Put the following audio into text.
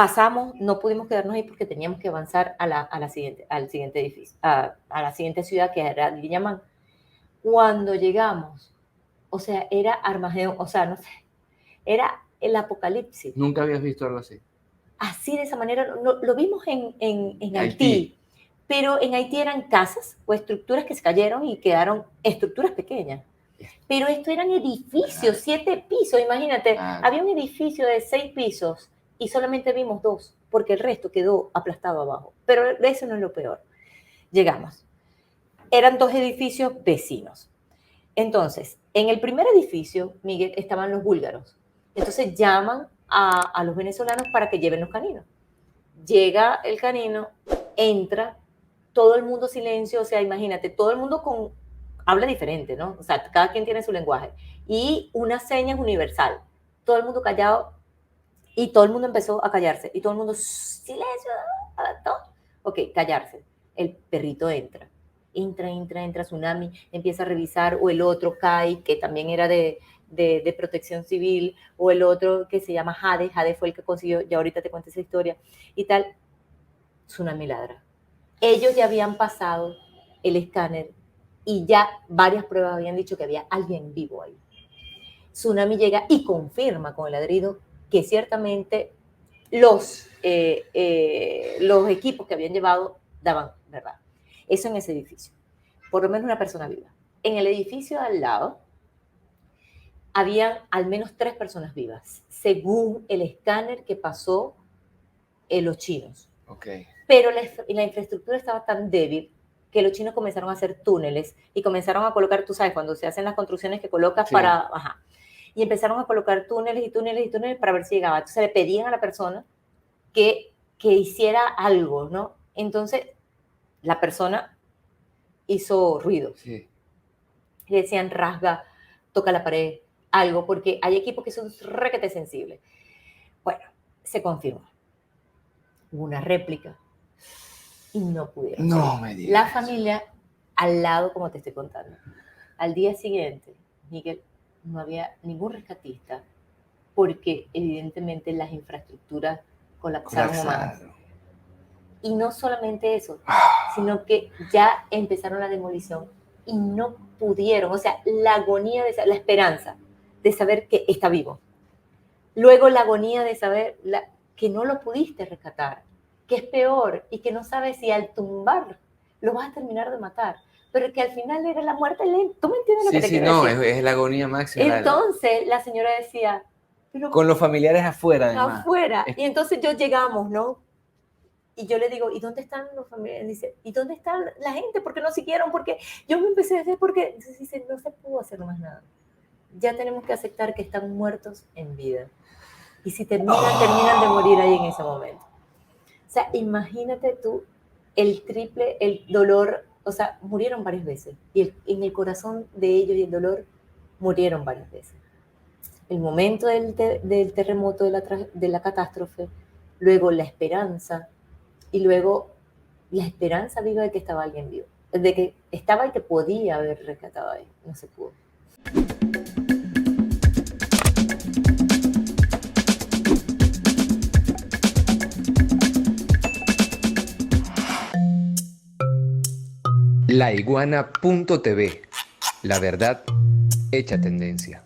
pasamos, no pudimos quedarnos ahí porque teníamos que avanzar al siguiente edificio, a la siguiente ciudad que era Villaman. Cuando llegamos, o sea, era Armagedón, o sea, no sé, era el apocalipsis. ¿Nunca habías visto algo así? Así, de esa manera, lo vimos en Haití, pero en Haití eran casas o estructuras que se cayeron y quedaron estructuras pequeñas. Pero esto eran edificios, 7 pisos, imagínate, había un edificio de 6 pisos y solamente vimos 2, porque el resto quedó aplastado abajo. Pero eso no es lo peor. Llegamos. Eran 2 edificios vecinos. Entonces, en el primer edificio, Miguel, estaban los búlgaros. Entonces llaman a los venezolanos para que lleven los caninos. Llega el canino, entra, todo el mundo silencio, o sea, imagínate, todo el mundo habla diferente, ¿no? O sea, cada quien tiene su lenguaje. Y una seña es universal. Todo el mundo callado y todo el mundo empezó a callarse. Y todo el mundo, silencio, todo. Ok, callarse. El perrito entra, Tsunami, empieza a revisar, o el otro, Kai, que también era de protección civil, o el otro que se llama Jade fue el que consiguió, ya ahorita te cuento esa historia, y tal. Tsunami ladra. Ellos ya habían pasado el escáner y ya varias pruebas habían dicho que había alguien vivo ahí. Tsunami llega y confirma con el ladrido que ciertamente los equipos que habían llevado daban verdad. Eso en ese edificio. Por lo menos una persona viva. En el edificio de al lado habían al menos 3 personas vivas, según el escáner que pasó los chinos. Okay. Pero la infraestructura estaba tan débil que los chinos comenzaron a hacer túneles y comenzaron a colocar, tú sabes, cuando se hacen las construcciones que colocas para... Ajá. Y empezaron a colocar túneles para ver si llegaba. Entonces le pedían a la persona que hiciera algo, ¿no? Entonces la persona hizo ruido. Sí. Le decían rasga, toca la pared, algo, porque hay equipos que son requete sensibles. Bueno, se confirmó. Hubo una réplica y no pudieron. No me digas. La familia al lado, como te estoy contando. Al día siguiente, Miguel, no había ningún rescatista porque evidentemente las infraestructuras colapsaron más. Y no solamente eso, sino que ya empezaron la demolición y no pudieron, o sea, la agonía, la esperanza de saber que está vivo. Luego la agonía de saber que no lo pudiste rescatar, que es peor y que no sabes si al tumbar lo vas a terminar de matar, pero que al final era la muerte lenta. ¿Tú me entiendes lo que te quiero decir? Sí, es la agonía máxima. Entonces la señora decía... Pero, con los familiares afuera, además. Afuera. Y entonces llegamos, ¿no? Y yo le digo, ¿y dónde están los familiares? Dice, ¿y dónde está la gente? ¿Por qué no siguieron? Porque yo me empecé a decir, porque entonces dice, no se pudo hacer más nada. Ya tenemos que aceptar que están muertos en vida. Y si terminan de morir ahí en ese momento. O sea, imagínate tú el triple, el dolor, o sea, murieron varias veces. Y en el corazón de ellos y el dolor murieron varias veces. El momento del terremoto, de la catástrofe, luego la esperanza, y luego la esperanza viva de que estaba alguien vivo, de que estaba y que podía haber rescatado ahí. No se pudo. Laiguana.tv. La verdad hecha tendencia.